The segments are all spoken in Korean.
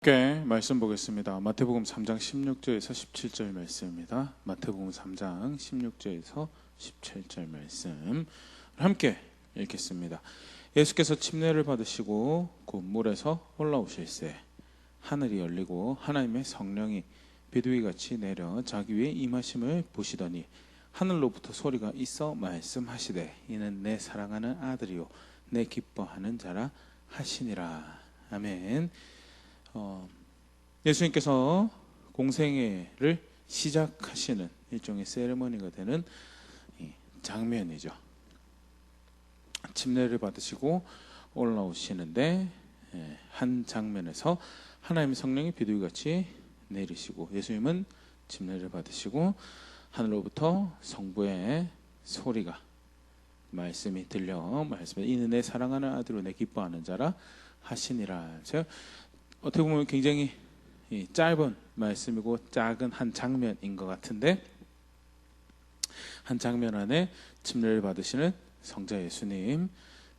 말씀 보겠습니다. 마태복음 3장 16절에서 17절 말씀입니다. 마태복음 3장 16절에서 17절 말씀 함께 읽겠습니다. 예수께서 침례를 받으시고 곧 물에서 올라오실새 하늘이 열리고 하나님의 성령이 비둘기같이 내려 자기 위에 임하심을 보시더니 하늘로부터 소리가 있어 말씀하시되 이는 내 사랑하는 아들이요 내 기뻐하는 자라 하시니라. 아멘. 예수님께서 공생애를 시작하시는 일종의 세레머니가 되는 장면이죠. 침례를 받으시고 올라오시는데 한 장면에서 하나님의 성령이 비둘기같이 내리시고 예수님은 침례를 받으시고 하늘로부터 성부의 소리가 말씀이 들려 말씀에 이는 내 사랑하는 아들로 내 기뻐하는 자라 하시니라. 제가 어떻게 보면 굉장히 짧은 말씀이고 작은 한 장면인 것 같은데 한 장면 안에 침례를 받으시는 성자 예수님,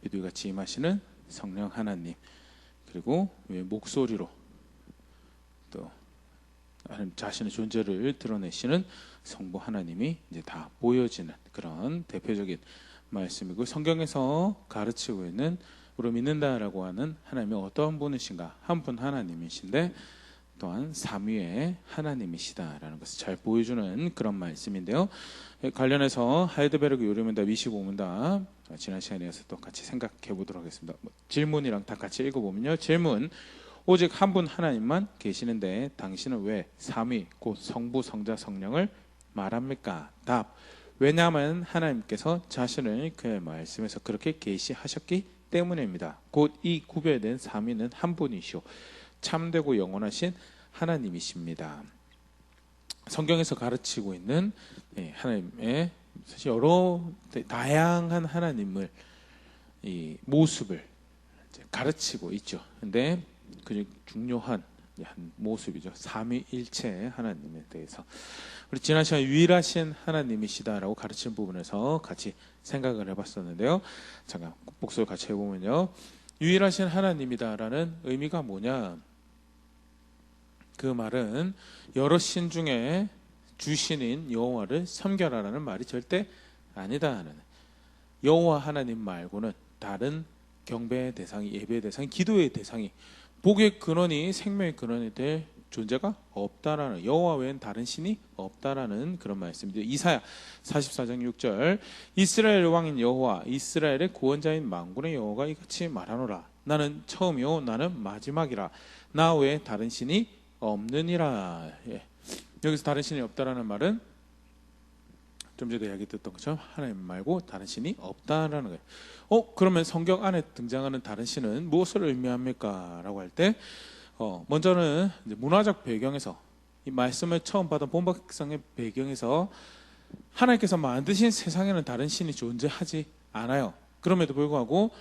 비둘기같이 임하시는 성령 하나님, 그리고 목소리로 또 자신의 존재를 드러내시는 성부 하나님이 이제 다 보여지는 그런 대표적인 말씀이고 성경에서 가르치고 있는 우리가 믿는다라고 하는 하나님이 어떤 분이신가? 한 분 하나님이신데 또한 삼위의 하나님이시다라는 것을 잘 보여주는 그런 말씀인데요. 관련해서 하이드베르그 요리문답 25문답 지난 시간에서 또 같이 생각해 보도록 하겠습니다. 질문이랑 다 같이 읽어보면요. 질문: 오직 한 분 하나님만 계시는데 당신은 왜 삼위 곧 성부 성자 성령을 말합니까? 답: 왜냐하면 하나님께서 자신을 그의 말씀에서 그렇게 계시하셨기 때문입니다. 곧 이 구별된 삼위는 한 분이시오 참되고 영원하신 하나님이십니다. 성경에서 가르치고 있는 하나님의 사실 여러 다양한 하나님을 이 모습을 가르치고 있죠. 근데 그 중요한 한 모습이죠. 삼위일체 하나님에 대해서 우리 지난 시간 유일하신 하나님이시다라고 가르친 부분에서 같이 생각을 해봤었는데요. 잠깐 복습을 같이 해보면요. 유일하신 하나님이다라는 의미가 뭐냐? 그 말은 여러 신 중에 주신인 여호와를 섬겨라라는 말이 절대 아니다는, 여호와 하나님 말고는 다른 경배의 대상이, 예배의 대상이, 기도의 대상이, 복의 근원이, 생명의 근원이 될 존재가 없다라는, 여호와 외엔 다른 신이 없다라는 그런 말씀입니다. 이사야 44장 6절 이스라엘 왕인 여호와 이스라엘의 구원자인 만군의 여호와가 이같이 말하노라. 나는 처음이요 나는 마지막이라. 나 외에 다른 신이 없느니라. 여기서 다른 신이 없다라는 말은 좀 전에 이야기 듣던 것처럼 하나님 말고 다른 신이 없다라는 거예요. 그러면 성경 안에 등장하는 다른 신은 무엇을 의미합니까? 라고 할 때 먼저는 이제 문화적 배경에서 이 말씀을 처음 받은 본백성의 배경에서 하나님께서 만드신 세상에는 다른 신이 존재하지 않아요. 그럼에도 불구하고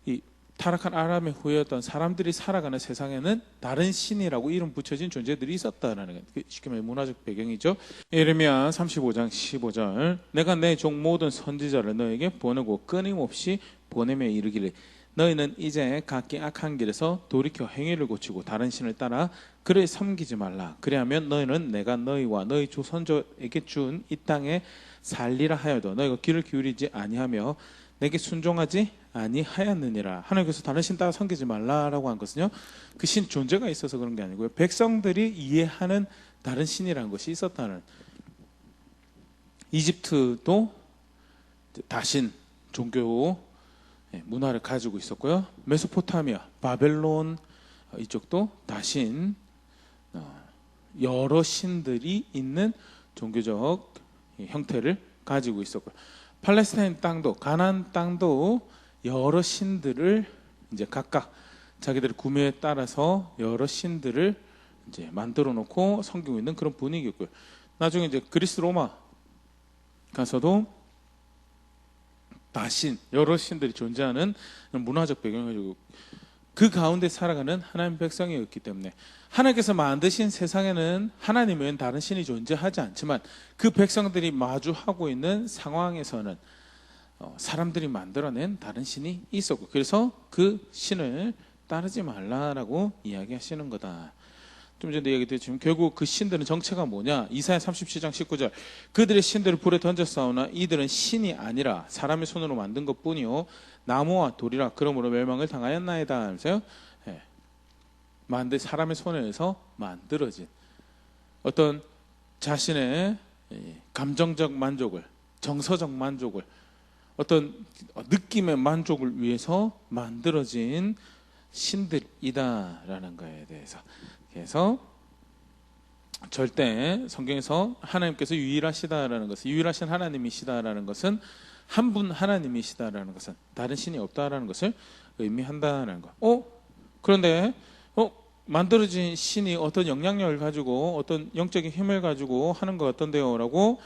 이 타락한 아람의 후예였던 사람들이 살아가는 세상에는 다른 신이라고 이름 붙여진 존재들이 있었다는 거예요. 쉽게 말해 문화적 배경이죠. 예레미야 35장 15절 내가 내 종 모든 선지자를 너에게 보내고 끊임없이 보내며 이르기를 너희는 이제 각기 악한 길에서 돌이켜 행위를 고치고 다른 신을 따라 그를 섬기지 말라. 그리하면 너희는 내가 너희와 너희 조선조에게 준 이 땅에 살리라 하여도 너희가 귀를 기울이지 아니하며 내게 순종하지 아니하였느니라. 하나님께서 다른 신 따라 섬기지 말라라고 한 것은요, 그 신 존재가 있어서 그런 게 아니고요, 백성들이 이해하는 다른 신이라는 것이 있었다는. 이집트도 다신 종교 문화를 가지고 있었고요, 메소포타미아, 바벨론 이쪽도 다신 여러 신들이 있는 종교적 형태를 가지고 있었고요, 팔레스타인 땅도, 가나안 땅도 여러 신들을 이제 각각 자기들의 구매에 따라서 여러 신들을 이제 만들어 놓고 섬기고 있는 그런 분위기였고요. 나중에 이제 그리스 로마 가서도 다신 여러 신들이 존재하는 문화적 배경을 가지고 그 가운데 살아가는 하나님 백성이었기 때문에 하나님께서 만드신 세상에는 하나님 외엔 다른 신이 존재하지 않지만 그 백성들이 마주하고 있는 상황에서는 사람들이 만들어낸 다른 신이 있었고, 그래서 그 신을 따르지 말라라고 이야기하시는 거다. 좀 전에 이야기했지만 결국 그 신들은 정체가 뭐냐? 이사야 37장 19절 그들의 신들을 불에 던졌사오나 이들은 신이 아니라 사람의 손으로 만든 것뿐이요 나무와 돌이라 그러므로 멸망을 당하였나이다 하면서요. 사람의 손에서 만들어진 어떤 자신의 감정적 만족을, 정서적 만족을, 어떤 느낌의 만족을 위해서 만들어진 신들이다라는 거에 대해서. 그래서 절대 성경에서 하나님께서 유일하시다라는 것은, 유일하신 하나님이시다라는 것은 한 분 하나님이시다라는 것은 다른 신이 없다라는 것을 의미한다는 것. 그런데 만들어진 신이 어떤 영향력을 가지고 어떤 영적인 힘을 가지고 하는 것 같던데요라고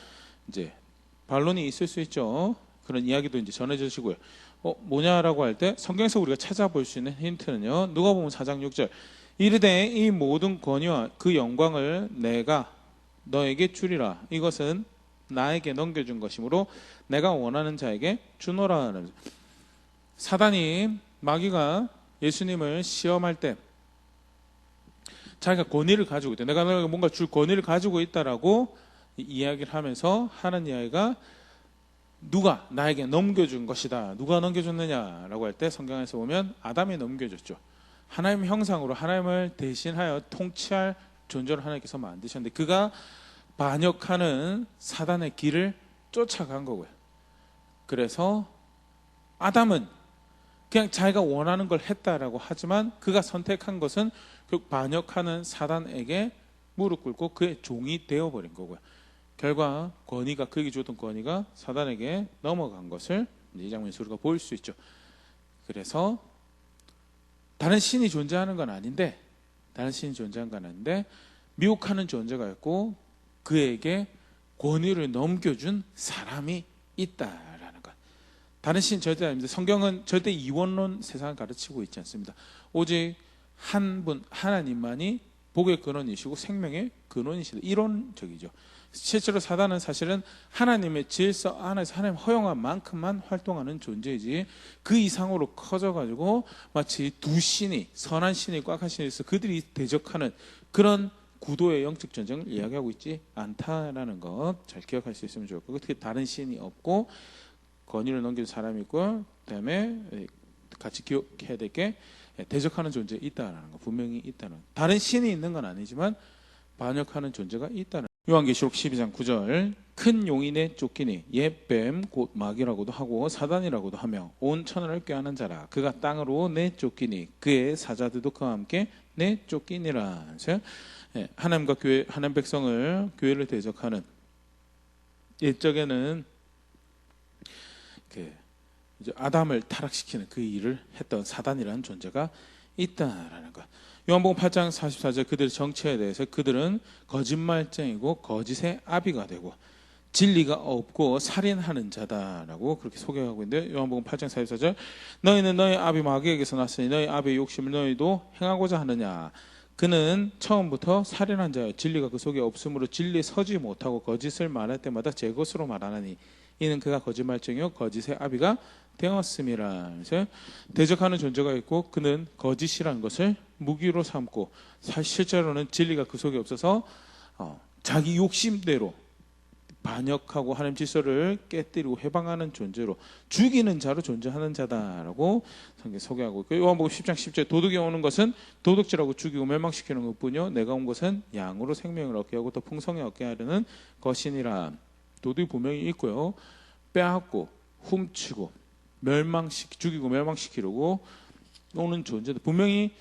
이제 반론이 있을 수 있죠. 그런 이야기도 이제 전해주시고요. 뭐냐라고 할 때 성경에서 우리가 찾아볼 수 있는 힌트는요. 누가복음 4장 6절 이르되 이 모든 권위와 그 영광을 내가 너에게 주리라. 이것은 나에게 넘겨준 것이므로 내가 원하는 자에게 주노라. 사단이 마귀가 예수님을 시험할 때 자기가 권위를 가지고 있다. 내가 너에게 뭔가 줄 권위를 가지고 있다라고 이야기를 하면서 하는 이야기가 누가 나에게 넘겨준 것이다. 누가 넘겨줬느냐라고 할 때 성경에서 보면 아담이 넘겨줬죠. 하나님 형상으로 하나님을 대신하여 통치할 존재로 하나님께서 만드셨는데 그가 반역하는 사단의 길을 쫓아간 거고요. 그래서 아담은 그냥 자기가 원하는 걸 했다라고 하지만 그가 선택한 것은 그 반역하는 사단에게 무릎 꿇고 그의 종이 되어버린 거고요. 결과 권위가, 그에게 줬던 권위가 사단에게 넘어간 것을 이 장면에서 우리가 볼 수 있죠. 그래서 다른 신이 존재하는 건 아닌데, 미혹하는 존재가 있고 그에게 권위를 넘겨준 사람이 있다라는 것. 다른 신 절대 아닙니다. 성경은 절대 이원론 세상을 가르치고 있지 않습니다. 오직 한 분 하나님만이 복의 근원이시고 생명의 근원이시다. 이론적이죠. 실제로 사단은 사실은 하나님의 질서 안에서 하나님 허용한 만큼만 활동하는 존재이지 그 이상으로 커져가지고 마치 두 신이, 선한 신이 악한 신이 있어 그들이 대적하는 그런 구도의 영적 전쟁을 이야기하고 있지 않다라는 것 잘 기억할 수 있으면 좋을 거고, 어떻게 다른 신이 없고 권위를 넘기는 사람이 있고, 그다음에 같이 기억해야 될 게 대적하는 존재가 있다는 거, 분명히 있다는. 다른 신이 있는 건 아니지만 반역하는 존재가 있다는. 요한계시록 12장 9절 큰 용이 내쫓기니 옛뱀 곧 마귀라고도 하고 사단이라고도 하며 온 천하를 꾀하는 자라. 그가 땅으로 내쫓기니 그의 사자들도 그와 함께 내쫓기니라. 하나님과 교회, 하나님 백성을, 교회를 대적하는, 옛적에는 이제 아담을 타락시키는 그 일을 했던 사단이라는 존재가 있다라는 것. 요한복음 8장 44절 그들의 정체에 대해서 그들은 거짓말쟁이고 거짓의 아비가 되고 진리가 없고 살인하는 자다라고 그렇게 소개하고 있는데, 요한복음 8장 44절 너희는 너희 아비 마귀에게서 났으니 너희 아비의 욕심을 너희도 행하고자 하느냐. 그는 처음부터 살인한 자여 진리가 그 속에 없으므로 진리에 서지 못하고 거짓을 말할 때마다 제 것으로 말하나니 이는 그가 거짓말쟁이요 거짓의 아비가 되었음이라. 그래서 대적하는 존재가 있고 그는 거짓이라는 것을 무기로 삼고 실제로는 진리가 그 속에 없어서 자기 욕심대로 반역하고 하나님 질서를 깨뜨리고 해방하는 존재로, 죽이는 자로 존재하는 자다라고 성경 소개하고 있고, 요한복음 10장 10절 도둑이 오는 것은 도둑질하고 죽이고 멸망시키는 것뿐이요 내가 온 것은 양으로 생명을 얻게 하고 더 풍성히 얻게 하려는 것이니라. 도둑이 분명히 있고요, 빼앗고 훔치고 죽이고 멸망시키려고 오는 존재도 분명히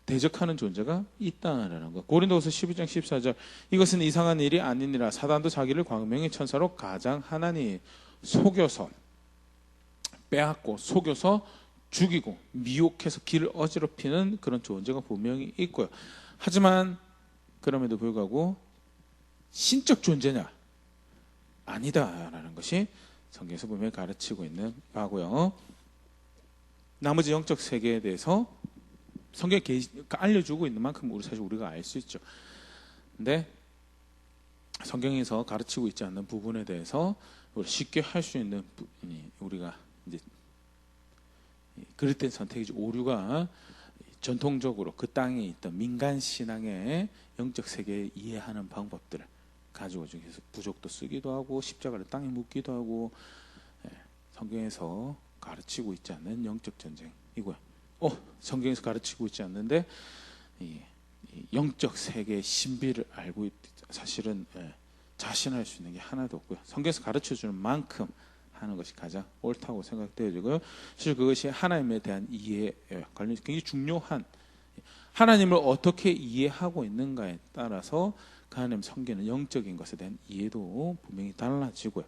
대적하는 존재가 있다라는 것. 고린도후서 12장 14절 이것은 이상한 일이 아니니라. 사단도 자기를 광명의 천사로 가장하나니. 속여서 빼앗고 속여서 죽이고 미혹해서 길을 어지럽히는 그런 존재가 분명히 있고요. 하지만 그럼에도 불구하고 신적 존재냐? 아니다라는 것이 성경에서 분명히 가르치고 있는 바고요. 나머지 영적 세계에 대해서 성경에 알려주고 있는 만큼 사실 우리가 알 수 있죠. 근데 성경에서 가르치고 있지 않는 부분에 대해서 쉽게 할 수 있는 우리가 이제 그럴 땐 선택이지 오류가 전통적으로 그 땅에 있던 민간 신앙의 영적 세계를 이해하는 방법들을 가지고 중에서 부족도 쓰기도 하고 십자가를 땅에 묻기도 하고 성경에서 가르치고 있지 않는 영적 전쟁이고요. 성경에서 가르치고 있지 않는데 이 영적 세계의 신비를 알고 사실은 자신할 수 있는 게 하나도 없고요. 성경에서 가르쳐주는 만큼 하는 것이 가장 옳다고 생각되어지고요. 사실 그것이 하나님에 대한 이해에 관련해서 굉장히 중요한, 하나님을 어떻게 이해하고 있는가에 따라서 그 하나님 성경은 영적인 것에 대한 이해도 분명히 달라지고요.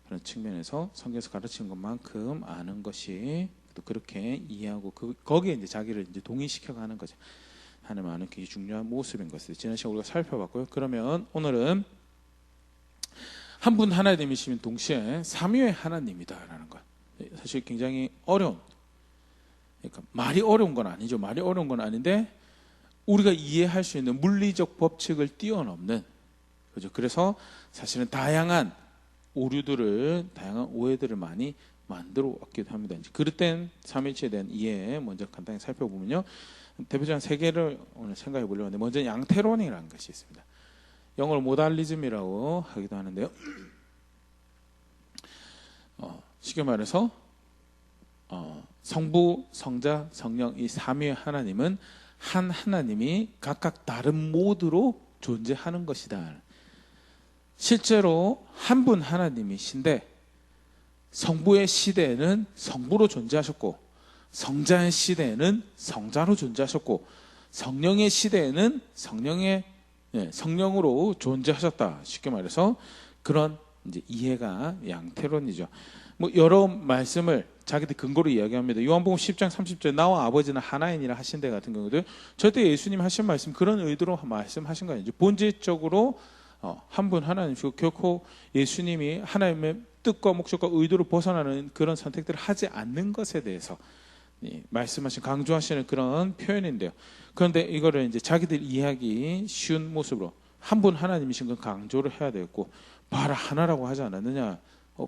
그런 측면에서 성경에서 가르치는 것만큼 아는 것이 또 그렇게 이해하고 거기에 이제 자기를 이제 동의시켜가는 거죠. 하나님 아는 굉장히 중요한 모습인 것을 지난 시간 우리가 살펴봤고요. 그러면 오늘은 한 분 하나님이시면 동시에 삼위의 하나님이다라는 것. 사실 굉장히 어려운, 그러니까 말이 어려운 건 아니죠. 말이 어려운 건 아닌데 우리가 이해할 수 있는 물리적 법칙을 뛰어넘는, 그죠? 그래서 사실은 다양한 오류들을, 다양한 오해들을 많이 만들어 왔기도 합니다. 이제 그릇된 삼위일체에 대한 이해 먼저 간단히 살펴보면요. 대표적인 세 개를 오늘 생각해 보려고 하는데, 먼저 양태론이라는 것이 있습니다. 영어로 모달리즘이라고 하기도 하는데요. 쉽게 말해서 성부, 성자, 성령 이 삼위의 하나님은 한 하나님이 각각 다른 모드로 존재하는 것이다. 실제로 한 분 하나님이신데 성부의 시대에는 성부로 존재하셨고, 성자의 시대에는 성자로 존재하셨고, 성령의 시대에는 성령으로 존재하셨다. 쉽게 말해서 그런 이제 이해가 양태론이죠. 뭐 여러 말씀을 자기들 근거로 이야기합니다. 요한복음 10장 30절 나와 아버지는 하나이니라 하신 데 같은 경우도 절대 예수님 하신 말씀 그런 의도로 말씀하신 거 아니죠. 본질적으로 한 분 하나님이시고 결코 예수님이 하나님의 뜻과 목적과 의도를 벗어나는 그런 선택들을 하지 않는 것에 대해서 말씀하신, 강조하시는 그런 표현인데요. 그런데 이거를 이제 자기들 이해하기 쉬운 모습으로 한 분 하나님이신 건 강조를 해야 되겠고, 봐라 하나라고 하지 않았느냐?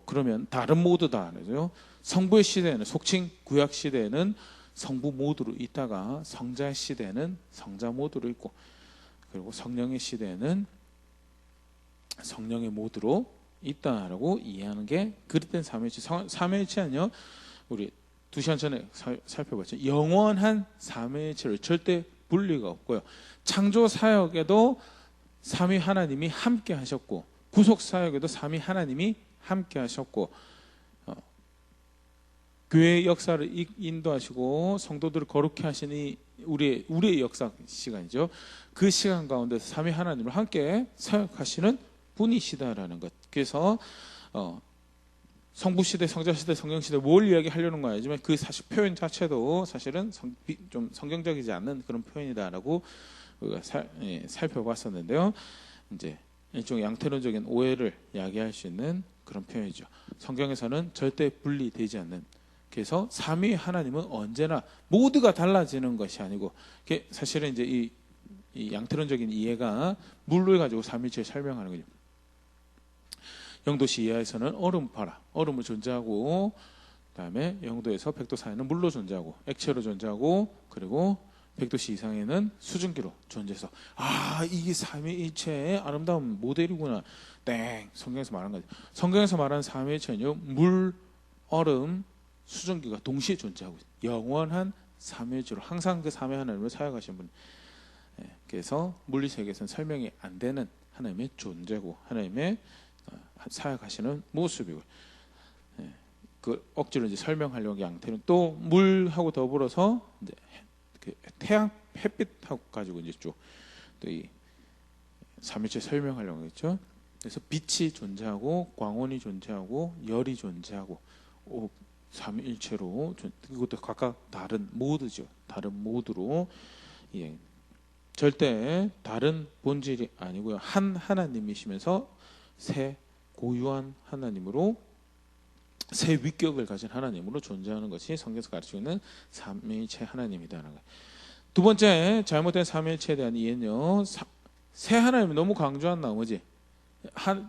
그러면 다른 모드다. 그래서 성부의 시대에는, 속칭 구약 시대에는 성부 모드로 있다가 성자의 시대에는 성자 모드로 있고, 그리고 성령의 시대에는 성령의 모드로 있다라고 이해하는 게 그릇된 삼위일체. 삼위일체는요, 우리 2시간 전에 살펴봤죠. 영원한 삼위일체를 절대 분리가 없고요. 창조 사역에도 삼위 하나님이 함께 하셨고, 구속 사역에도 삼위 하나님이 함께 하셨고, 교회의 역사를 인도하시고 성도들을 거룩히 하시니 우리의 역사 시간이죠. 그 시간 가운데서 삼위 하나님을 함께 사역하시는 분이시다라는 것. 그래서 성부 시대, 성자 시대, 성령 시대 뭘 이야기하려는 건 아니지만 그 사실 표현 자체도 사실은 좀 성경적이지 않는 그런 표현이다라고 우리가 살펴봤었는데요. 이제 일종의 양태론적인 오해를 야기할 수 있는 그런 표현이죠. 성경에서는 절대 분리되지 않는. 그래서 삼위 하나님은 언제나 모두가 달라지는 것이 아니고, 사실은 이제 이 양태론적인 이해가 물을 가지고 삼위일체를 설명하는 거죠. 영도시 이하에서는 얼음을 존재하고, 그다음에 영도에서 백도 사이에는 물로 존재하고, 액체로 존재하고, 그리고 백도시 이상에는 수증기로 존재해서 이게 삼위일체의 아름다운 모델이구나. 성경에서 말한 거죠. 성경에서 말하는 삼위일체는요, 물, 얼음, 수증기가 동시에 존재하고 있어요. 영원한 삼위일체로 항상 그 삼위 하나님을 사역하신 분. 그래서 물리 세계에서는 설명이 안 되는 하나님의 존재고, 하나님의 사역하시는 모습이고, 그 억지로 이제 설명하려고 양태는 또 물하고 더불어서 이제 그 태양, 햇빛하고 가지고 이제 쭉 또 이 삼위일체 설명하려고 했죠. 그래서 빛이 존재하고, 광원이 존재하고, 열이 존재하고, 삼위일체로 이것도 각각 다른 모드죠. 다른 모드로 절대 다른 본질이 아니고요. 한 하나님이시면서 세 고유한 하나님으로, 세 위격을 가진 하나님으로 존재하는 것이 성경에서 가르치고 있는 삼위일체 하나님이다라는 거예요. 두 번째 잘못된 삼위일체에 대한 이해는요, 세 하나님을 너무 강조한 나머지,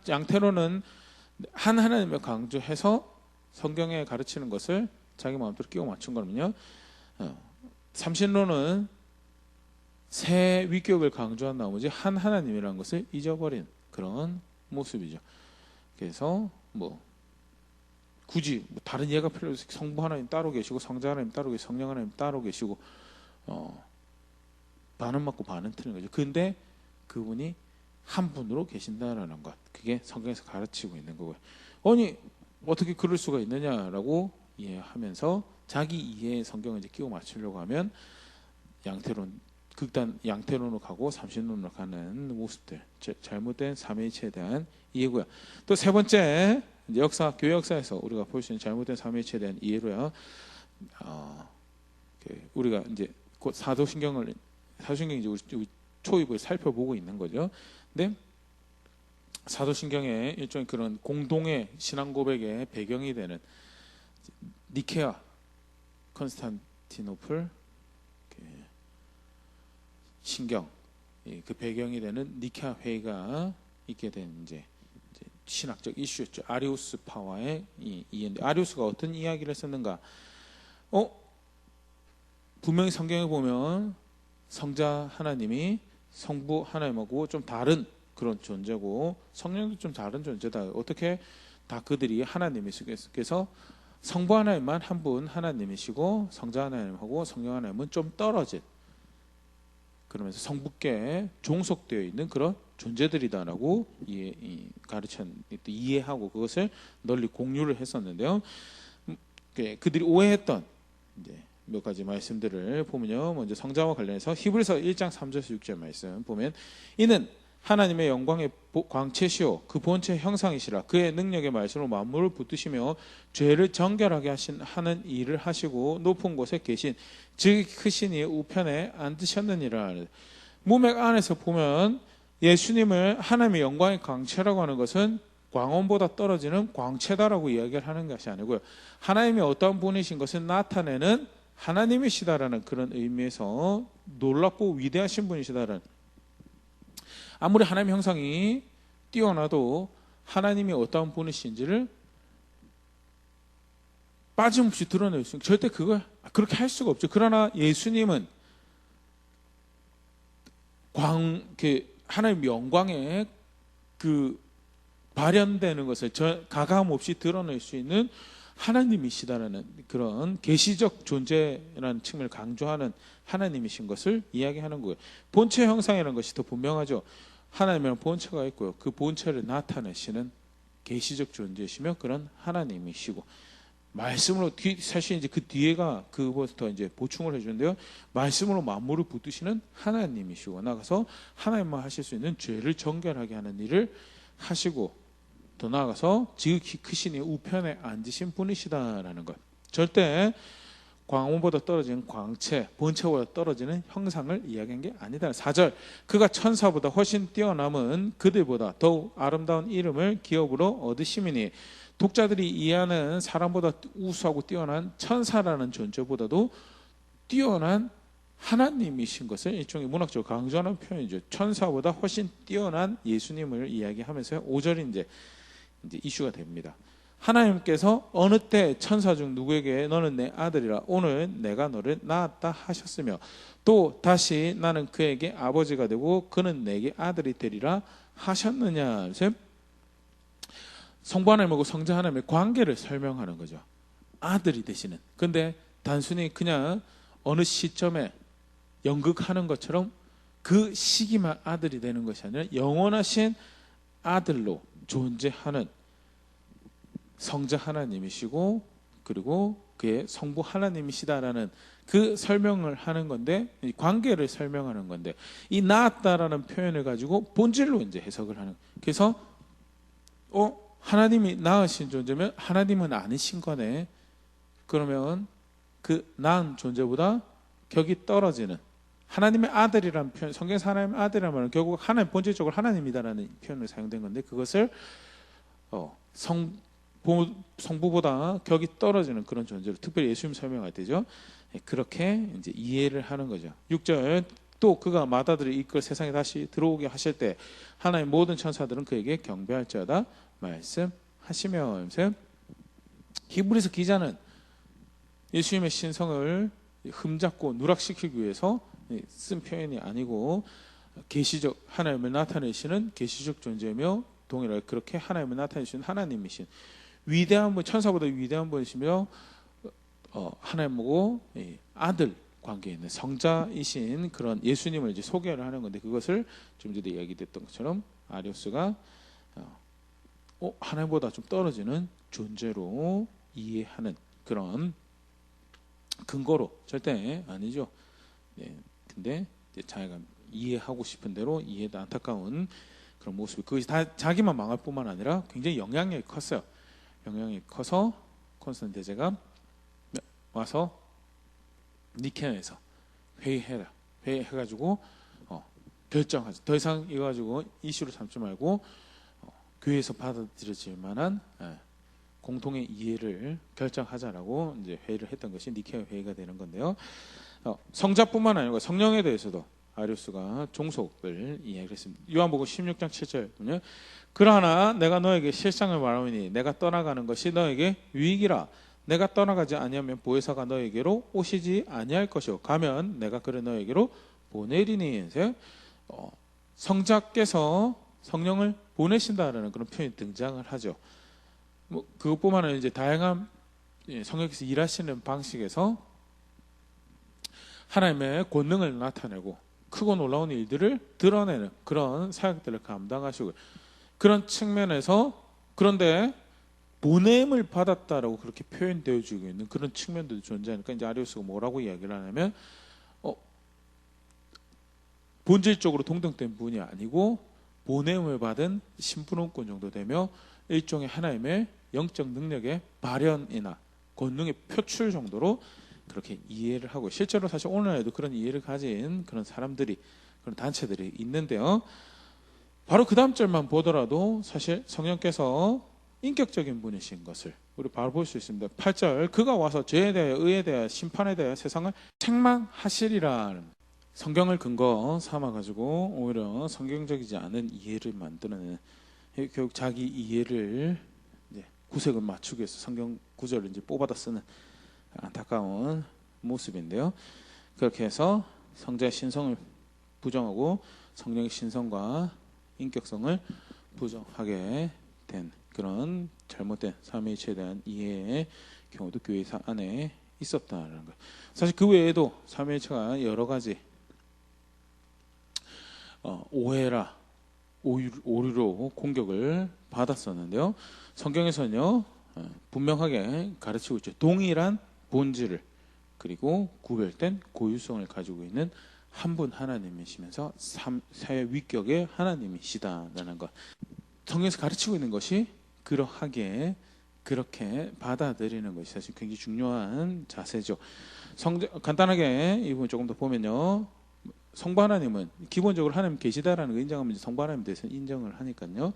양태로는 한 하나님을 강조해서 성경에 가르치는 것을 자기 마음대로 끼워 맞춘 거면요, 삼신론은 세 위격을 강조한 나머지 한 하나님이라는 것을 잊어버린 그런 모습이죠. 그래서 굳이 다른 이해가 필요 없이 성부 하나님 따로 계시고 성자 하나님 따로 계시고 성령 하나님 따로 계시고 반은 맞고 반은 틀린 거죠. 근데 그분이 한 분으로 계신다라는 것, 그게 성경에서 가르치고 있는 거고요. 아니 어떻게 그럴 수가 있느냐라고 이해하면서 자기 이해의 성경을 이제 끼워 맞추려고 하면 양태론, 극단 양태론으로 가고 삼신론으로 가는 모습들, 잘못된 삼위일체에 대한 이해고요. 또 세 번째, 이제 교회 역사에서 우리가 볼 수 있는 잘못된 삼위일체에 대한 이해로요. 우리가 이제 곧 사도신경이 이제 우리 초입을 살펴보고 있는 거죠. 근데 사도신경의 일종의 그런 공동의 신앙 고백의 배경이 되는 니케아, 컨스탄티노플 신경, 그 배경이 되는 니케아 회의가 있게 된 이제 신학적 이슈였죠. 아리우스 파와의 이해인데, 아리우스가 어떤 이야기를 했었는가? 분명히 성경에 보면 성자 하나님이 성부 하나님하고 좀 다른 그런 존재고 성령도 좀 다른 존재다. 어떻게 다 그들이 하나님이시겠어? 그래서 성부 하나님만 한 분 하나님이시고 성자 하나님하고 성령 하나님은 좀 떨어진, 그러면서 성부께 종속되어 있는 그런 존재들이다라고 이해하고 그것을 널리 공유를 했었는데요. 그들이 오해했던 이제 몇 가지 말씀들을 보면요. 먼저 성자와 관련해서 히브리서 1장 3절에서 6절 말씀 보면, 이는 하나님의 영광의 광채시요 그 본체 형상이시라. 그의 능력의 말씀으로 만물을 붙드시며 죄를 정결하게 하는 일을 하시고 높은 곳에 계신 즉 크신 이의 우편에 앉으셨느니라. 문맥 안에서 보면 예수님을 하나님의 영광의 광채라고 하는 것은 광원보다 떨어지는 광채다라고 이야기를 하는 것이 아니고요. 하나님이 어떤 분이신 것을 나타내는 하나님이시다라는 그런 의미에서 놀랍고 위대하신 분이시다라는, 아무리 하나님 형상이 뛰어나도 하나님이 어떤 분이신지를 빠짐없이 드러낼 수 있는, 절대 그걸 그렇게 할 수가 없죠. 그러나 예수님은 하나님 영광의 그 발현되는 것을 가감 없이 드러낼 수 있는 하나님이시다라는 그런 계시적 존재라는 측면을 강조하는 하나님이신 것을 이야기하는 거예요. 본체 형상이라는 것이 더 분명하죠. 하나님이란 본체가 있고요. 그 본체를 나타내시는 계시적 존재이시며 그런 하나님이시고, 말씀으로 사실 이제 그 뒤에가 그것부터 이제 보충을 해주는데요. 말씀으로 만물을 붙드시는 하나님이시고, 나가서 하나님만 하실 수 있는 죄를 정결하게 하는 일을 하시고, 더 나아가서 지극히 크신 이 우편에 앉으신 분이시다라는 것. 절대 광원보다 떨어지는 광채, 본체보다 떨어지는 형상을 이야기한 게 아니다. 4절, 그가 천사보다 훨씬 뛰어남은 그들보다 더욱 아름다운 이름을 기업으로 얻으심이니, 독자들이 이해하는 사람보다 우수하고 뛰어난 천사라는 존재보다도 뛰어난 하나님이신 것을 일종의 문학적으로 강조하는 표현이죠. 천사보다 훨씬 뛰어난 예수님을 이야기하면서 5절이 이제 이슈가 됩니다. 하나님께서 어느 때 천사 중 누구에게 너는 내 아들이라 오늘 내가 너를 낳았다 하셨으며, 또 다시 나는 그에게 아버지가 되고 그는 내게 아들이 되리라 하셨느냐. 성부 하나님하고 성자 하나님의 관계를 설명하는 거죠. 아들이 되시는. 근데 단순히 그냥 어느 시점에 연극하는 것처럼 그 시기만 아들이 되는 것이 아니라 영원하신 아들로 존재하는 성자 하나님이시고, 그리고 그의 성부 하나님이시다라는 그 설명을 하는 건데, 이 관계를 설명하는 건데, 이 낳았다라는 표현을 가지고 본질로 이제 해석을 하는. 그래서 하나님이 낳으신 존재면 하나님은 아니신 거네. 그러면 그 낳은 존재보다 격이 떨어지는 하나님의 아들이라는 표현, 성경에서 하나님의 아들이라는 말은 결국 하나님, 본질적으로 하나님이다라는 표현을 사용된 건데, 그것을 성부보다 격이 떨어지는 그런 존재로 특별히 예수님 설명할 때죠. 그렇게 이제 이해를 하는 거죠. 6절, 또 그가 마다들을 이끌 세상에 다시 들어오게 하실 때 하나님 모든 천사들은 그에게 경배할지어다 말씀하시며. 히브리서 기자는 예수님의 신성을 흠잡고 누락시키기 위해서 쓴 표현이 아니고 계시적 하나님을 나타내시는 계시적 존재며 동일하게 그렇게 하나님을 나타내시는 하나님이신 위대한 분, 천사보다 위대한 분이시며 하나님하고 아들 관계에 있는 성자이신 그런 예수님을 이제 소개를 하는 건데, 그것을 좀 전에 이야기됐던 것처럼 아리우스가 하나님보다 좀 떨어지는 존재로 이해하는 그런 근거로 절대 아니죠. 근데 자기가 이해하고 싶은 대로 이해도 안타까운 그런 모습이, 그것이 다 자기만 망할 뿐만 아니라 굉장히 영향력이 컸어요. 영향이 커서 콘스탄틴 대제가 와서 니케아에서 회의해가지고 결정하죠. 더 이상 이거 가지고 이슈로 삼지 말고 교회에서 받아들여질 만한 공통의 이해를 결정하자라고 이제 회의를 했던 것이 니케아 회의가 되는 건데요. 성자뿐만 아니고 성령에 대해서도 아리우스가 종속을 이야기했습니다. 요한복음 16장 7절, 그러나 내가 너에게 실상을 말하오니 내가 떠나가는 것이 너에게 유익이라. 내가 떠나가지 아니하면 보혜사가 너에게로 오시지 아니할 것이요 가면 내가 그를 너에게로 보내리니. 성자께서 성령을 보내신다라는 그런 표현이 등장을 하죠. 그것뿐만 아니라 이제 다양한 성령께서 일하시는 방식에서 하나님의 권능을 나타내고 크고 놀라운 일들을 드러내는 그런 사역들을 감당하시고, 그런 측면에서 그런데 보냄을 받았다라고 그렇게 표현되어 주고 있는 그런 측면도 존재하니까 이제 아리우스가 뭐라고 이야기를 하냐면 본질적으로 동등된 분이 아니고 보냄을 받은 신분원권 정도 되며 일종의 하나님의 영적 능력의 발현이나 권능의 표출 정도로 그렇게 이해를 하고, 실제로 사실 오늘날에도 그런 이해를 가진 그런 사람들이, 그런 단체들이 있는데요. 바로 그 다음 절만 보더라도 사실 성령께서 인격적인 분이신 것을 우리 바로 볼 수 있습니다. 8절, 그가 와서 죄에 대하여 의에 대하여 심판에 대하여 세상을 책망하시리라. 성경을 근거 삼아가지고 오히려 성경적이지 않은 이해를 만들어내는, 결국 자기 이해를 이제 구색을 맞추기 위해서 성경 구절을 이제 뽑아다 쓰는 안타까운 모습인데요. 그렇게 해서 성자의 신성을 부정하고 성령의 신성과 인격성을 부정하게 된 그런 잘못된 삼위일체에 대한 이해의 경우도 교회 안에 있었다는 것. 사실 그 외에도 삼위일체가 여러 가지 오해라 오류로 공격을 받았었는데요. 성경에서는요 분명하게 가르치고 있죠. 동일한 본질을 그리고 구별된 고유성을 가지고 있는 한 분 하나님이시면서 사회 위격의 하나님이시다라는 것. 성경에서 가르치고 있는 것이 그러하게 그렇게 받아들이는 것이 사실 굉장히 중요한 자세죠. 간단하게 이 부분 조금 더 보면요. 성부 하나님은 기본적으로 하나님 계시다라는 걸 인정하면 성부 하나님에 대해서 인정을 하니까요.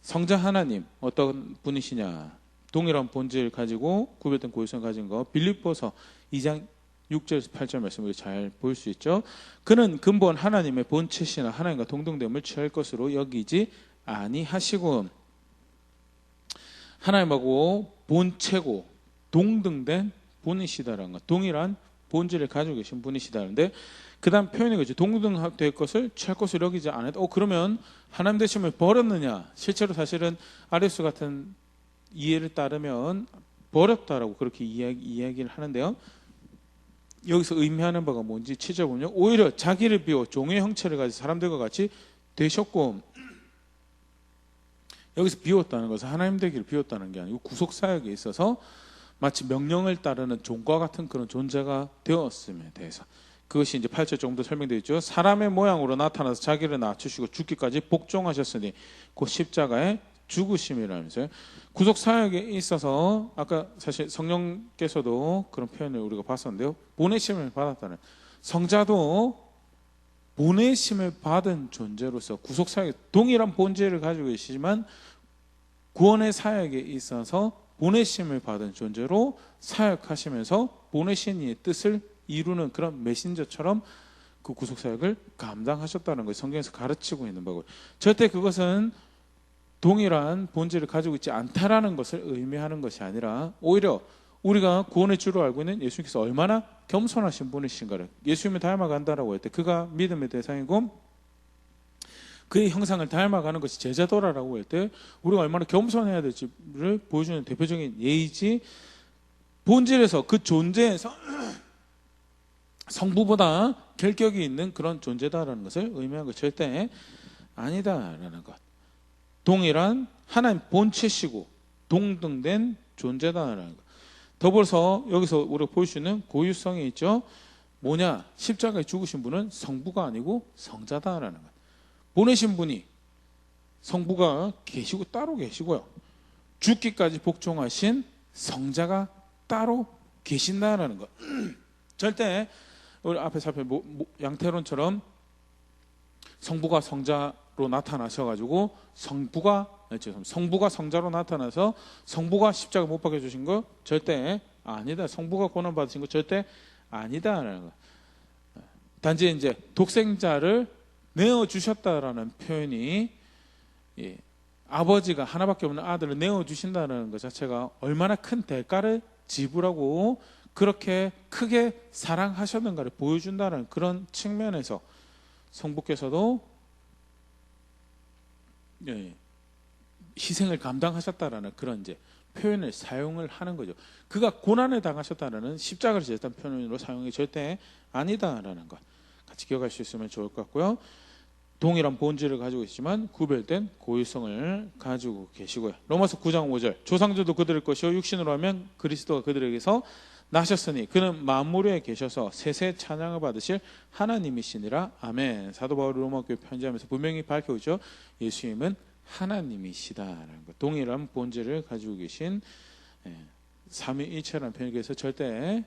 성자 하나님 어떤 분이시냐? 동일한 본질을 가지고 구별된 고유성을 가진 거, 빌립보서 2장 6절에서 8절 말씀을 잘 볼 수 있죠. 그는 근본 하나님의 본체시나 하나님과 동등됨을 취할 것으로 여기지 아니하시고, 하나님하고 본체고 동등된 분이시다라는 것, 동일한 본질을 가지고 계신 분이시다는데, 그 다음 표현이 그죠. 동등될 것을 취할 것으로 여기지 않았다. 그러면 하나님 되심을 버렸느냐? 실제로 사실은 아리우스 같은 이해를 따르면 버렸다라고 그렇게 이야기를 하는데요. 여기서 의미하는 바가 뭔지 찾아보면 오히려 자기를 비워 종의 형체를 가진 사람들과 같이 되셨고, 여기서 비웠다는 것은 하나님 되기를 비웠다는 게 아니고 구속사역에 있어서 마치 명령을 따르는 종과 같은 그런 존재가 되었음에 대해서, 그것이 이제 8절 정도 설명되어 있죠. 사람의 모양으로 나타나서 자기를 낮추시고 죽기까지 복종하셨으니 곧 십자가에 죽으심이라면서요. 구속사역에 있어서 아까 사실 성령께서도 그런 표현을 우리가 봤었는데요. 보내심을 받았다는, 성자도 보내심을 받은 존재로서 구속사역에 동일한 본질을 가지고 계시지만 구원의 사역에 있어서 보내심을 받은 존재로 사역하시면서 보내신 이의 뜻을 이루는 그런 메신저처럼 그 구속사역을 감당하셨다는 것을 성경에서 가르치고 있는 바고요. 절대 그것은 동일한 본질을 가지고 있지 않다라는 것을 의미하는 것이 아니라 오히려 우리가 구원의 주로 알고 있는 예수님께서 얼마나 겸손하신 분이신가를 예수님을 닮아간다라고 할 때 그가 믿음의 대상이고 그의 형상을 닮아가는 것이 제자도라고 할 때 우리가 얼마나 겸손해야 될지를 보여주는 대표적인 예이지 본질에서 그 존재에서 성부보다 결격이 있는 그런 존재다라는 것을 의미하는 것 절대 아니다라는 것. 동일한 하나님 본체시고 동등된 존재다라는 것. 더불어서 여기서 우리가 볼 수 있는 고유성이 있죠. 뭐냐? 십자가에 죽으신 분은 성부가 아니고 성자다라는 것. 보내신 분이 성부가 계시고 따로 계시고요. 죽기까지 복종하신 성자가 따로 계신다라는 것. 절대 우리 앞에 살펴 양태론처럼 성부가 성자로 나타나셔가지고 성부가 성자로 나타나서 성부가 십자가 못 박혀 주신 거 절대 아니다. 성부가 고난 받으신 거 절대 아니다라는 거. 단지 이제 독생자를 내어 주셨다라는 표현이 아버지가 하나밖에 없는 아들을 내어 주신다는 것 자체가 얼마나 큰 대가를 지불하고 그렇게 크게 사랑하셨는가를 보여준다는 그런 측면에서 성부께서도 희생을 감당하셨다라는 그런 이제 표현을 사용을 하는 거죠. 그가 고난을 당하셨다는 십자가를 지었다는 표현으로 사용이 절대 아니다라는 것 같이 기억할 수 있으면 좋을 것 같고요. 동일한 본질을 가지고 있지만 구별된 고유성을 가지고 계시고요. 로마서 9장 5절 조상들도 그들의 것이요 육신으로 하면 그리스도가 그들에게서 나셨으니 그는 만물에 계셔서 세세 찬양을 받으실 하나님이시니라. 아멘. 사도 바울이 로마교회 편지하면서 분명히 밝혀오죠. 예수님은 하나님이시다라는 것. 동일한 본질을 가지고 계신 삼위일체라는 표현에서 절대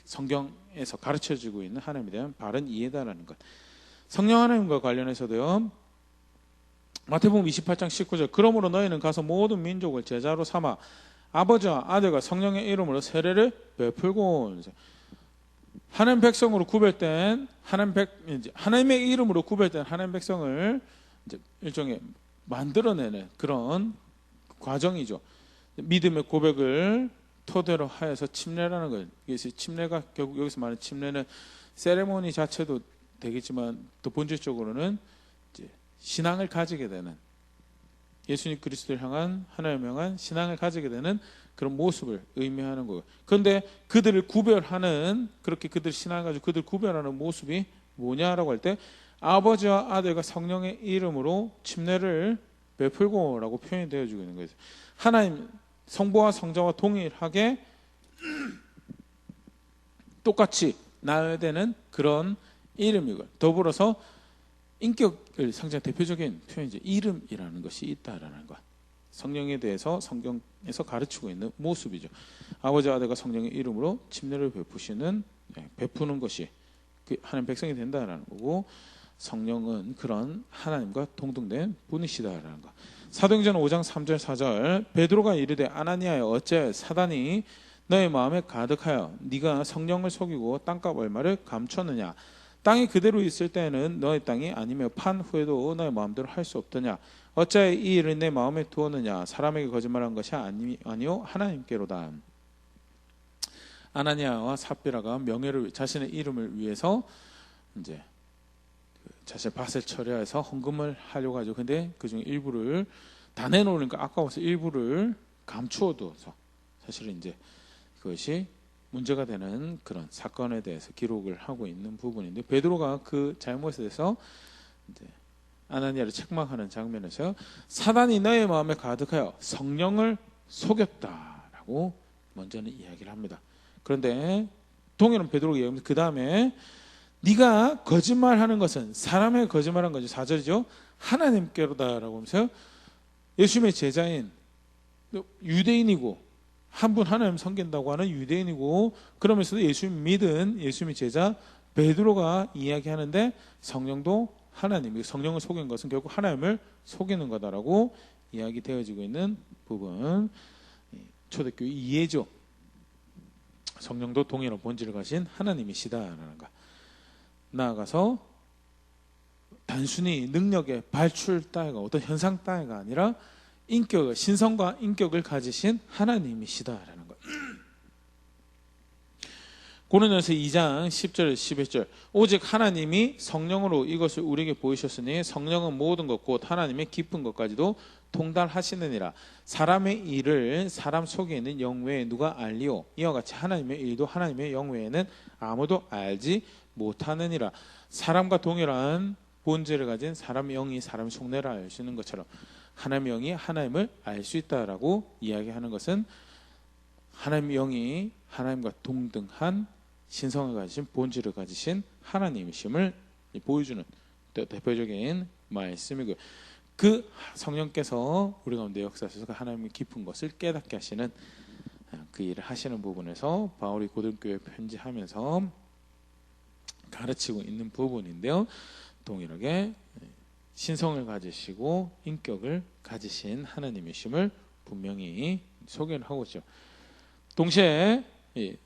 성경에서 가르쳐지고 있는 하나님에 대한 바른 이해다라는 것. 성령 하나님과 관련해서도요. 마태복음 28장 19절 그러므로 너희는 가서 모든 민족을 제자로 삼아 아버지와 아들과 성령의 이름으로 세례를 베풀고 하나님 백성으로 구별된 하나님의 이름으로 구별된 하나님 백성을 이제 일종의 만들어내는 그런 과정이죠. 믿음의 고백을 토대로 하여서 침례라는 것. 이것이 침례가 결국 여기서 말하는 침례는 세레모니 자체도 되겠지만 또 본질적으로는 이제 신앙을 가지게 되는 예수님 그리스도를 향한 하나님을 향한 신앙을 가지게 되는 그런 모습을 의미하는 거예요. 그런데 그들을 구별하는 그렇게 그들 신앙을 가지고 그들 구별하는 모습이 뭐냐라고 할 때 아버지와 아들과 성령의 이름으로 침례를 베풀고라고 표현이 되어지고 있는 거예요. 하나님 성부와 성자와 동일하게 똑같이 나아야 되는 그런 이름이고 더불어서 인격을 상징하는 대표적인 표현이죠. 이름이라는 것이 있다라는 것. 성령에 대해서 성경에서 가르치고 있는 모습이죠. 아버지 아들과 성령의 이름으로 침례를 베푸는 것이 그 하나님 백성이 된다라는 거고 성령은 그런 하나님과 동등된 분이시다라는 것. 사도행전 5장 3절 4절 베드로가 이르되 아나니아여 어째 사단이 너의 마음에 가득하여 네가 성령을 속이고 땅값 얼마를 감췄느냐. 땅이 그대로 있을 때에는 너의 땅이 아니며 판 후에도 너의 마음대로 할 수 없더냐. 어찌하여 이 일을 내 마음에 두었느냐. 사람에게 거짓말한 것이 아니요 하나님께로다. 아나니아와 삽비라가 명예를 자신의 이름을 위해서 이제 자신의 밭을 처리해서 헌금을 하려고 하죠. 근데 그중 일부를 다 내놓으니까 아까워서 일부를 감추어둬서 사실은 이제 그것이 문제가 되는 그런 사건에 대해서 기록을 하고 있는 부분인데 베드로가 그 잘못에 대해서 이제 아나니아를 책망하는 장면에서 사단이 너의 마음에 가득하여 성령을 속였다라고 먼저는 이야기를 합니다. 그런데 동일한 베드로가 이야기하면서 그 다음에 네가 거짓말하는 것은 사람에게 거짓말한 거지 4절이죠. 하나님께로다라고 하면서 예수님의 제자인 유대인이고 한 분 하나님 섬긴다고 하는 유대인이고 그러면서도 예수님 믿은 예수님의 제자 베드로가 이야기하는데 성령도 하나님, 성령을 속인 것은 결국 하나님을 속이는 거다라고 이야기되어지고 있는 부분 초대교회 이해죠. 성령도 동일한 본질을 가진 하나님이시다라는 것. 나아가서 단순히 능력의 발출 따위가 어떤 현상 따위가 아니라 신성과 인격을 가지신 하나님이시다라는 것. 고린도전서 2장 10절 11절 오직 하나님이 성령으로 이것을 우리에게 보이셨으니 성령은 모든 것 곧 하나님의 깊은 것까지도 통달하시느니라. 사람의 일을 사람 속에 있는 영 외에 누가 알리오? 이와 같이 하나님의 일도 하나님의 영 외에는 아무도 알지 못하느니라. 사람과 동일한 본질을 가진 사람의 영이 사람의 속내를 알 수 있는 것처럼 하나님의 영이 하나님을 알 수 있다라고 이야기하는 것은 하나님의 영이 하나님과 동등한 신성을 가지신 본질을 가지신 하나님이심을 보여주는 대표적인 말씀이고요. 그 성령께서 우리 가운데 역사하셔서 그 하나님의 깊은 것을 깨닫게 하시는 그 일을 하시는 부분에서 바울이 고린도교회에 편지하면서 가르치고 있는 부분인데요. 동일하게 신성을 가지시고 인격을 가지신 하나님이심을 분명히 소개를 하고 있죠. 동시에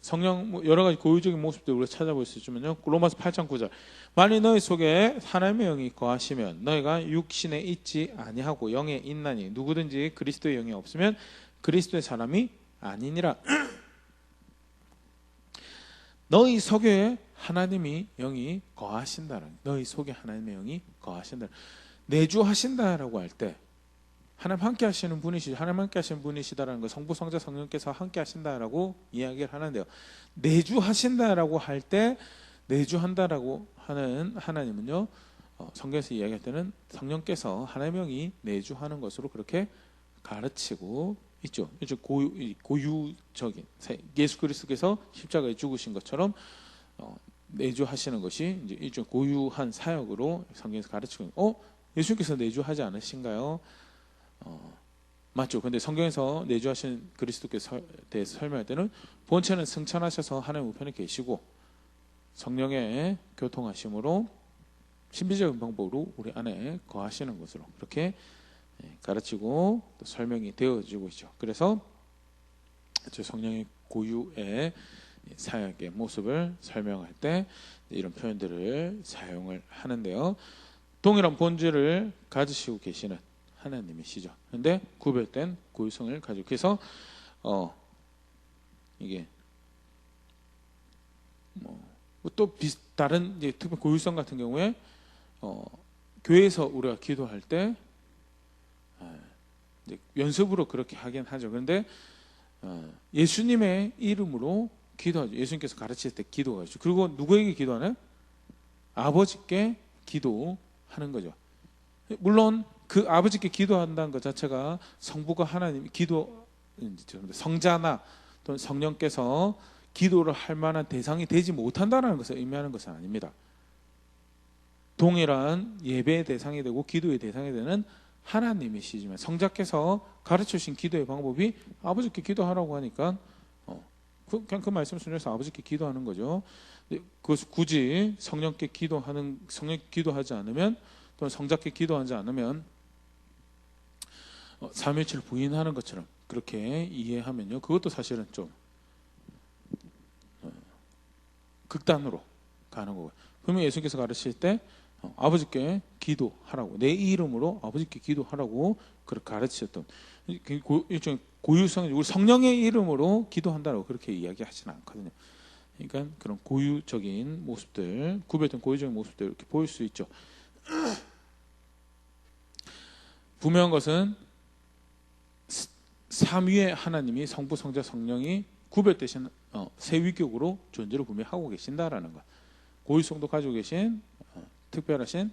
성령 여러 가지 고유적인 모습들 우리가 찾아볼 수 있으면요. 로마서 8장 9절 만일 너희 속에 하나님의 영이 거하시면 너희가 육신에 있지 아니하고 영에 있나니 누구든지 그리스도의 영이 없으면 그리스도의 사람이 아니니라. 너희 속에 하나님이 영이 거하신다는 너희 속에 하나님의 영이 거하신다. 내주하신다라고 할 때 하나님 함께 하시는 분이시 하나님 함께 하시는 분이시다라는 거 성부 성자 성령께서 함께 하신다라고 이야기를 하는데요. 내주하신다라고 할 때 내주한다라고 하는 하나님은요. 성경에서 이야기할 때는 성령께서 하나님의 영이 내주하는 것으로 그렇게 가르치고 있죠. 고유적인 예수 그리스도께서 십자가에 죽으신 것처럼 내주하시는 것이 이제 일종 고유한 사역으로 성경에서 가르치고 있는. 예수님께서 내주하지 않으신가요? 맞죠. 근데 성경에서 내주하신 그리스도께 대해서 설명할 때는 본체는 승천하셔서 하나님 우편에 계시고 성령의 교통하심으로 신비적인 방법으로 우리 안에 거하시는 것으로 그렇게 가르치고 또 설명이 되어지고 있죠. 그래서 성령의 고유의 사역의 모습을 설명할 때 이런 표현들을 사용을 하는데요. 동일한 본질을 가지시고 계시는 하나님이시죠. 그런데 구별된 고유성을 가지고 그래서 이게 또 다른 이제 특별 고유성 같은 경우에 교회에서 우리가 기도할 때 연습으로 그렇게 하긴 하죠. 그런데 예수님의 이름으로 기도하죠. 예수님께서 가르칠 때 기도하죠. 그리고 누구에게 기도하나요? 아버지께 기도하는 거죠. 물론 그 아버지께 기도한다는 것 자체가 성부가 하나님 성자나 또는 성령께서 기도를 할 만한 대상이 되지 못한다는 것을 의미하는 것은 아닙니다. 동일한 예배의 대상이 되고 기도의 대상이 되는 하나님이시지만 성자께서 가르쳐주신 기도의 방법이 아버지께 기도하라고 하니까 그냥 그 말씀 순서에서 아버지께 기도하는 거죠. 그것을 굳이 성령께 기도하지 않으면 또는 성자께 기도하지 않으면 삼위일체를 부인하는 것처럼 그렇게 이해하면요. 그것도 사실은 좀 극단으로 가는 거고요. 분명히 예수님께서 가르칠 때 아버지께 기도하라고 내 이름으로 아버지께 기도하라고 그렇게 가르치셨던 일종의 고유성이 우리 성령의 이름으로 기도한다고 그렇게 이야기하지는 않거든요. 그러니까 그런 고유적인 모습들, 구별된 고유적인 모습들 이렇게 보일 수 있죠. 분명한 것은 삼위의 하나님이 성부, 성자, 성령이 구별되신 세 위격으로 존재를 분명히 하고 계신다라는 것. 고유성도 가지고 계신 특별하신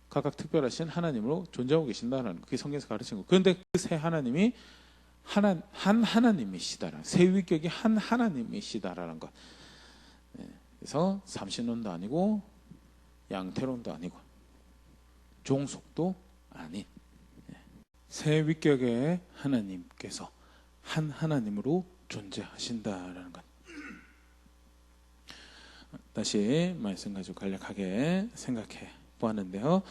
각각 특별하신 하나님으로 존재하고 계신다라는 것. 그게 성경에서 가르친 것. 그런데 그 세 하나님이 한 하나님이시다라는 세 위격이 한 하나님이시다라는 것. 그래서 삼신론도 아니고 양태론도 아니고 종속도 아닌 세 위격의 하나님께서 한 하나님으로 존재하신다라는 것. 다시 말씀 가지고 간략하게 생각해 보았는데요.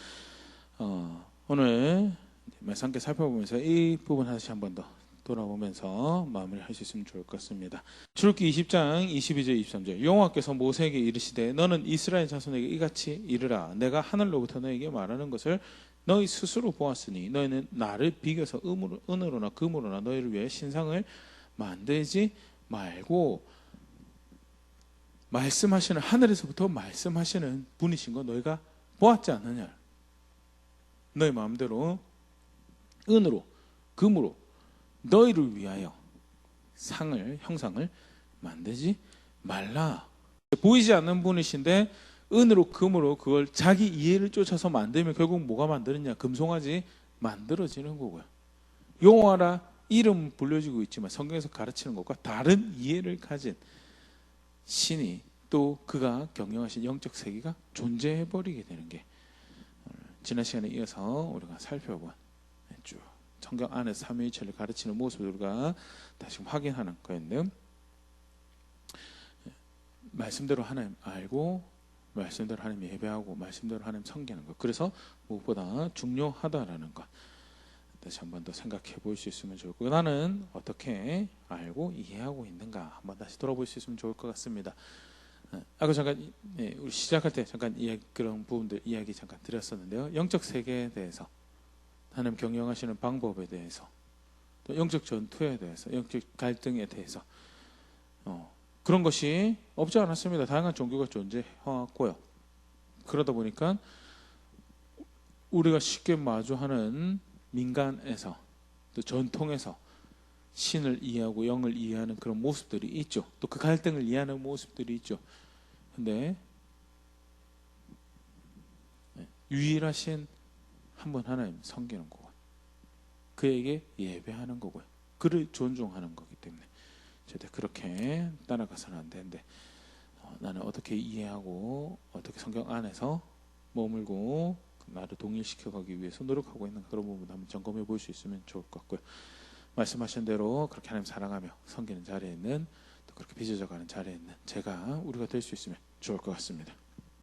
오늘 말씀 함께 살펴보면서 이 부분 다시 한 번 더 돌아보면서 마무리할 수 있으면 좋을 것 같습니다. 출애굽기 20장 22절 23절 여호와께서 모세에게 이르시되 너는 이스라엘 자손에게 이같이 이르라 내가 하늘로부터 너에게 말하는 것을 너희 스스로 보았으니 너희는 나를 비교해서 은으로나 금으로나 너희를 위해 신상을 만들지 말고 말씀하시는 하늘에서부터 말씀하시는 분이신 거 너희가 보았지 않느냐. 너희 마음대로 은으로 금으로 너희를 위하여 형상을 만들지 말라. 보이지 않는 분이신데 은으로 금으로 그걸 자기 이해를 쫓아서 만들면 결국 뭐가 만드느냐? 금송아지 만들어지는 거고요. 여호와라 이름 불려지고 있지만 성경에서 가르치는 것과 다른 이해를 가진 신이 또 그가 경영하신 영적 세계가 존재해버리게 되는 게 지난 시간에 이어서 우리가 살펴본 쭉 성경 안에 삼위일체를 가르치는 모습을 우리가 다시 확인하는 거였는데요. 말씀대로 하나님 알고 말씀대로 하나님 예배하고 말씀대로 하나님 섬기는 것, 그래서 무엇보다 중요하다라는 것 다시 한번 더 생각해 볼 수 있으면 좋을 것 같고, 나는 어떻게 알고 이해하고 있는가 한번 다시 돌아볼 수 있으면 좋을 것 같습니다. 아까 잠깐 우리 시작할 때 잠깐 그런 부분들 이야기 잠깐 드렸었는데요. 영적 세계에 대해서, 하나님 경영하시는 방법에 대해서, 또 영적 전투에 대해서, 영적 갈등에 대해서 그런 것이 없지 않았습니다. 다양한 종교가 존재해왔고요. 그러다 보니까 우리가 쉽게 마주하는 민간에서 또 전통에서 신을 이해하고 영을 이해하는 그런 모습들이 있죠. 또 그 갈등을 이해하는 모습들이 있죠. 근데 유일하신 한 분 하나님 섬기는 거고요. 그에게 예배하는 거고요. 그를 존중하는 거기 때문에 절대 그렇게 따라가서는 안 되는데, 나는 어떻게 이해하고 어떻게 성경 안에서 머물고 나를 동일시켜가기 위해서 노력하고 있는 그런 부분 한번 점검해 볼 수 있으면 좋을 것 같고요. 말씀하신 대로 그렇게 하나님 사랑하며 섬기는 자리에 있는, 또 그렇게 빚어져가는 자리에 있는 우리가 될 수 있으면 좋을 것 같습니다.